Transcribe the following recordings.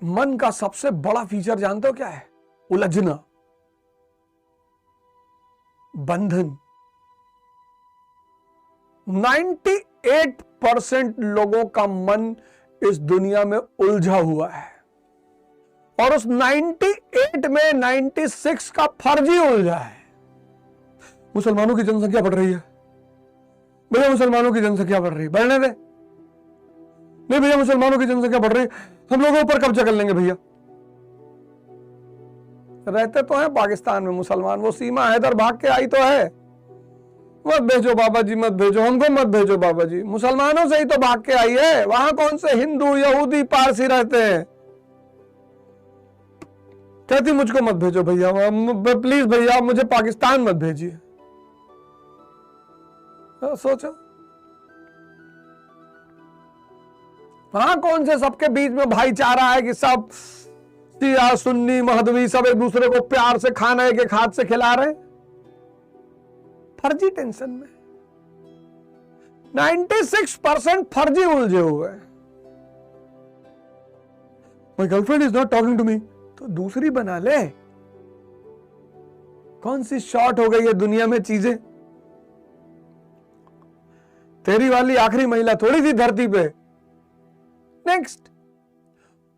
मन का सबसे बड़ा फीचर जानते हो क्या है? उलझना, बंधन। 98% लोगों का मन इस दुनिया में उलझा हुआ है और उस 98 में 96 का फर्जी उलझा है। मुसलमानों की जनसंख्या बढ़ रही है भैया, मुसलमानों की जनसंख्या बढ़ रही है, बढ़ने दे। नहीं भैया मुसलमानों की जनसंख्या बढ़ रही है, हम लोगों ऊपर कब्जा कर लेंगे भैया। रहते तो हैं पाकिस्तान में मुसलमान, वो सीमा हैदर भाग के आई तो है। मत भेजो बाबा जी, मत भेजो हमको, मत भेजो बाबा जी, मुसलमानों से ही तो भाग के आई है। वहां कौन से हिंदू यहूदी पारसी रहते हैं। कहती मुझको मत भेजो भैया, प्लीज भैया मुझे पाकिस्तान मत भेजिए। सोचो वहां कौन से सबके बीच में भाईचारा है कि सब शिया सुन्नी महदवी सब एक दूसरे को प्यार से खाना एक एक हाथ से खिला रहे हैं। फर्जी टेंशन में 96% फर्जी उलझे हुए हैं। My girlfriend is not talking to me, तो दूसरी बना ले। कौन सी शॉर्ट हो गई है दुनिया में चीजें। तेरी वाली आखिरी महिला थोड़ी सी धरती पे। नेक्स्ट,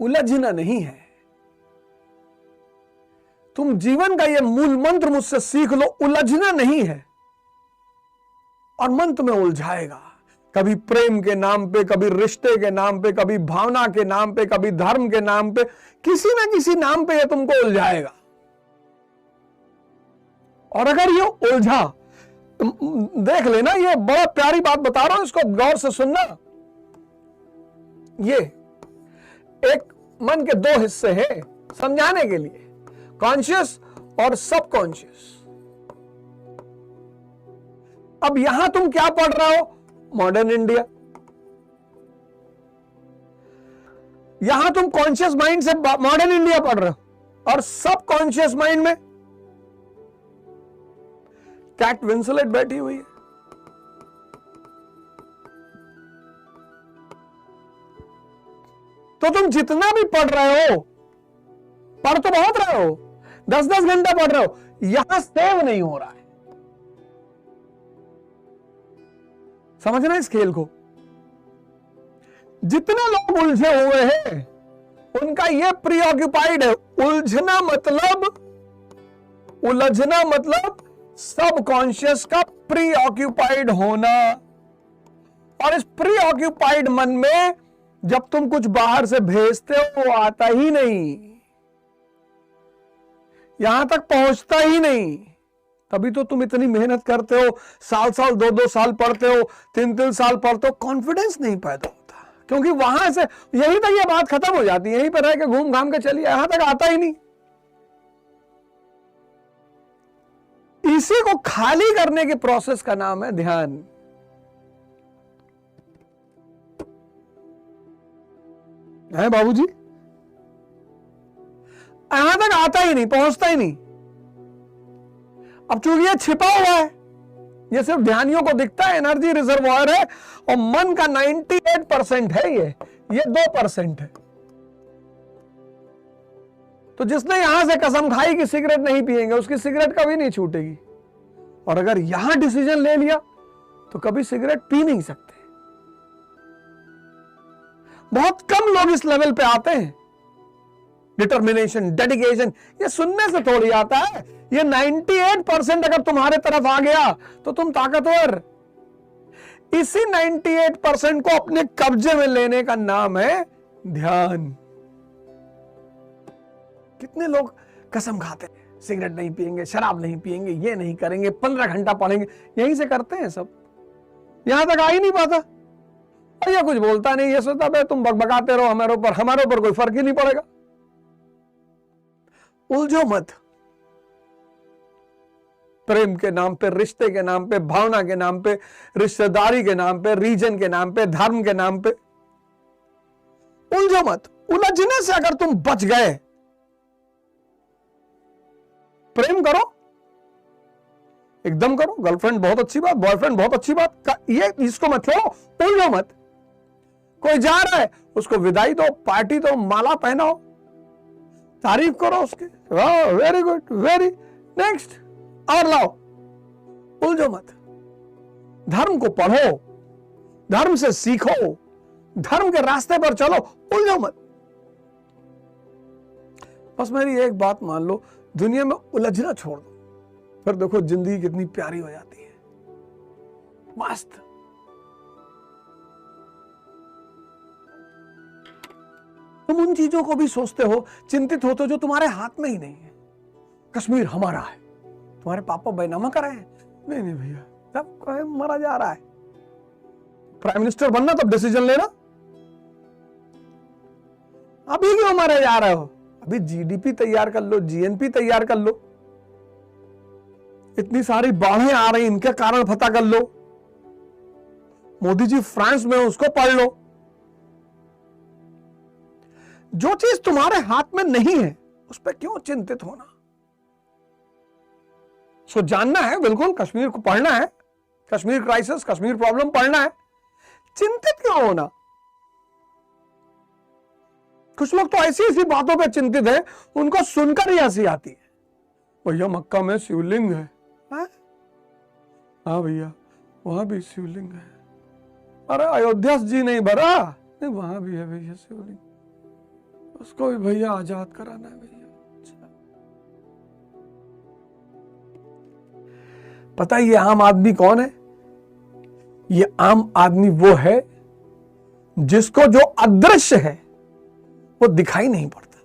उलझना नहीं है। तुम जीवन का ये मूल मंत्र मुझसे सीख लो, उलझना नहीं है और मन तुम्हें उलझाएगा। कभी प्रेम के नाम पे, कभी रिश्ते के नाम पे, कभी भावना के नाम पे, कभी धर्म के नाम पे, किसी ना किसी नाम पे ये तुमको उलझाएगा। और अगर ये उलझा, देख लेना, ये बड़ा प्यारी बात बता रहा हूं, इसको गौर से सुनना। ये एक मन के दो हिस्से हैं समझाने के लिए, कॉन्शियस और सबकॉन्शियस। अब यहां तुम क्या पढ़ रहे हो? Modern India. यहां तुम कॉन्शियस माइंड से मॉडर्न इंडिया पढ़ रहे हो और सबकॉन्शियस माइंड में कैट विंसलेट बैठी हुई है। तो तुम जितना भी पढ़ रहे हो, पढ़ तो बहुत रहे हो, 10-10 घंटा पढ़ रहे हो, यहां सेव नहीं हो रहा है। समझना इस खेल को। जितने लोग उलझे हुए हैं उनका यह प्रीऑक्युपाइड है। उलझना मतलब सबकॉन्शियस का प्रीऑक्युपाइड होना। और इस प्रीऑक्युपाइड मन में जब तुम कुछ बाहर से भेजते हो वो आता ही नहीं, यहां तक पहुंचता ही नहीं। तभी तो तुम इतनी मेहनत करते हो, साल 2-2 साल पढ़ते हो, 3-3 साल पढ़ते हो, कॉन्फिडेंस नहीं पैदा होता। क्योंकि वहां से यहीं तक ये बात खत्म हो जाती है, यहीं पर रह के घूम घाम के चलिए, यहां तक आता ही नहीं। इसी को खाली करने के प्रोसेस का नाम है ध्यान। है बाबूजी, यहां तक आता ही नहीं, पहुंचता ही नहीं। अब चूंकि ये छिपा हुआ है, ये सिर्फ ध्यानियों को दिखता है, एनर्जी रिजर्वॉयर है, और मन का 98% है, ये 2% है। तो जिसने यहां से कसम खाई कि सिगरेट नहीं पिएंगे, उसकी सिगरेट कभी नहीं छूटेगी। और अगर यहां डिसीजन ले लिया तो कभी सिगरेट पी नहीं सकते। बहुत कम लोग इस लेवल पे आते हैं। डिटर्मिनेशन, डेडिकेशन, ये सुनने से थोड़ी आता है। ये 98% अगर तुम्हारे तरफ आ गया तो तुम ताकतवर। इसी 98% को अपने कब्जे में लेने का नाम है ध्यान। कितने लोग कसम खाते हैं, सिगरेट नहीं पिएंगे, शराब नहीं पिएंगे, ये नहीं करेंगे, 15 घंटा पढ़ेंगे, यहीं से करते हैं सब। यहां तक आ ही नहीं पाता। और ये कुछ बोलता नहीं, ये सोचता है तुम बकबकाते रहो, हमारे ऊपर कोई फर्क ही नहीं पड़ेगा। उलझो मत। प्रेम के नाम पे, रिश्ते के नाम पे, भावना के नाम पे, रिश्तेदारी के नाम पे, रीजन के नाम पे, धर्म के नाम पे उलझो मत। उलझने से अगर तुम बच गए, प्रेम करो, एकदम करो। गर्लफ्रेंड बहुत अच्छी बात, बॉयफ्रेंड बहुत अच्छी बात, ये इसको मत छोड़ो, उलझो मत। कोई जा रहा है उसको विदाई दो, पार्टी दो, माला पहनाओ, तारीफ करो उसकी, वाह वेरी गुड, वेरी नेक्स्ट, और लाओ। उलझो मत, धर्म को पढ़ो, धर्म से सीखो, धर्म के रास्ते पर चलो, उलझो मत। बस मेरी एक बात मान लो, दुनिया में उलझना छोड़ दो, फिर देखो जिंदगी कितनी प्यारी हो जाती है, मस्त। तुम उन चीजों को भी सोचते हो, चिंतित होते हो जो तुम्हारे हाथ में ही नहीं है। कश्मीर हमारा है, तुम्हारे पापा बैनामा कराए हैं? नहीं नहीं भैया, सब मरा जा रहा है। प्राइम मिनिस्टर बनना तब डिसीजन लेना, अभी क्यों मरे जा रहे हो? अभी जीडीपी तैयार कर लो, जीएनपी तैयार कर लो, इतनी सारी बाढ़ें आ रही, इनके कारण पता कर लो। मोदी जी फ्रांस में, उसको पढ़ लो। जो चीज तुम्हारे हाथ में नहीं है उस पर क्यों चिंतित होना? सो जानना है, बिल्कुल कश्मीर को पढ़ना है, कश्मीर क्राइसिस, कश्मीर प्रॉब्लम पढ़ना है, चिंतित क्यों होना? कुछ लोग तो ऐसी ऐसी बातों पे चिंतित है, उनको सुनकर ही हंसी आती है। भैया मक्का में शिवलिंग है, हाँ भैया वहां भी शिवलिंग है। अरे अयोध्या जी नहीं भरा, नहीं वहां भी है भैया शिवलिंग, उसको भी भैया आजाद कराना है भैया। पता है ये आम आदमी कौन है? ये आम आदमी वो है जिसको जो अदृश्य है वो दिखाई नहीं पड़ता,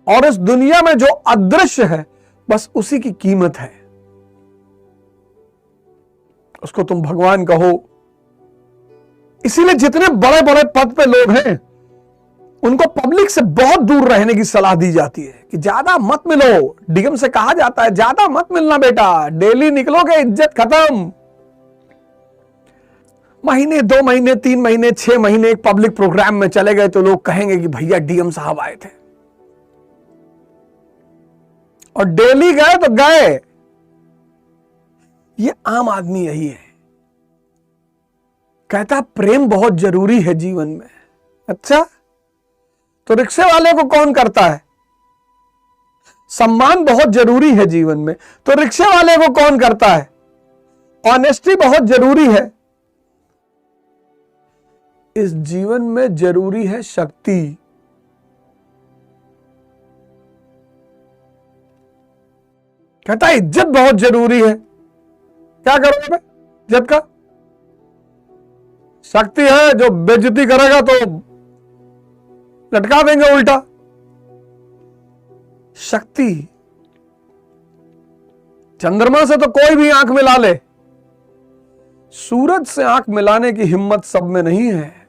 और इस दुनिया में जो अदृश्य है बस उसी की कीमत है। उसको तुम भगवान कहो। इसीलिए जितने बड़े बड़े पद पे लोग हैं उनको पब्लिक से बहुत दूर रहने की सलाह दी जाती है कि ज्यादा मत मिलो। डीएम से कहा जाता है ज्यादा मत मिलना बेटा, डेली निकलोगे इज्जत खत्म। महीने, 2 महीने, 3 महीने, 6 महीने एक पब्लिक प्रोग्राम में चले गए तो लोग कहेंगे कि भैया डीएम साहब आए थे, और डेली गए तो गए। ये आम आदमी यही है, कहता प्रेम बहुत जरूरी है जीवन में। अच्छा, तो रिक्शे वाले को कौन करता है? सम्मान बहुत जरूरी है जीवन में, तो रिक्शे वाले को कौन करता है? ऑनेस्टी बहुत जरूरी है। इस जीवन में जरूरी है शक्ति। कहता है इज्जत बहुत जरूरी है। क्या करोगे इज्जत का? शक्ति है, जो बेइज्जती करेगा तो लटका देंगे उल्टा। शक्ति, चंद्रमा से तो कोई भी आंख मिला ले, सूरज से आंख मिलाने की हिम्मत सब में नहीं है।